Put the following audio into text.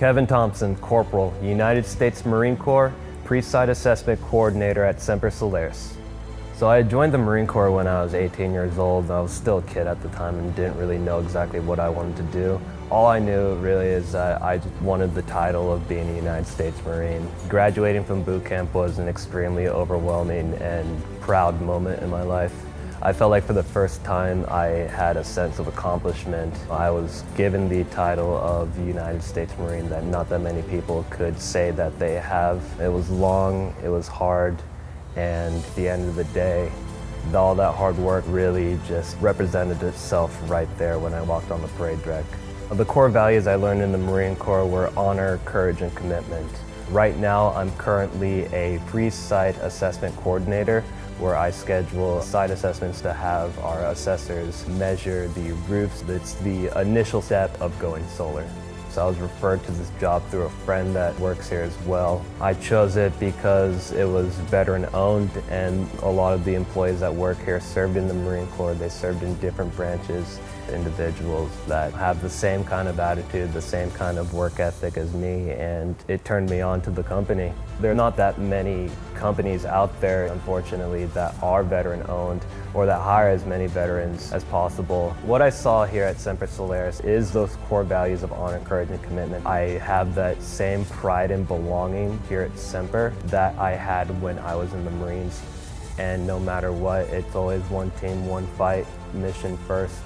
Kevin Thompson, Corporal, United States Marine Corps, Pre-Site Assessment Coordinator at Semper Solaris. So I joined the Marine Corps when I was 18 years old. I was still a kid at the time and didn't really know exactly what I wanted to do. All I knew really is that I just wanted the title of being a United States Marine. Graduating from boot camp was an extremely overwhelming and proud moment in my life. I felt like for the first time I had a sense of accomplishment. I was given the title of United States Marine that not that many people could say that they have. It was long, it was hard, and at the end of the day, all that hard work really just represented itself right there when I walked on the parade deck. The core values I learned in the Marine Corps were honor, courage, and commitment. Right now, I'm currently a pre-site assessment coordinator where I schedule site assessments to have our assessors measure the roofs. It's the initial step of going solar. So I was referred to this job through a friend that works here as well. I chose it because it was veteran owned and a lot of the employees that work here served in the Marine Corps. They served in different branches. Individuals that have the same kind of attitude, the same kind of work ethic as me, and it turned me on to the company. There are not that many companies out there, unfortunately, that are veteran owned or that hire as many veterans as possible. What I saw here at Semper Solaris is those core values of honor, courage, and commitment. I have that same pride and belonging here at Semper that I had when I was in the Marines. And no matter what, it's always one team, one fight, mission first.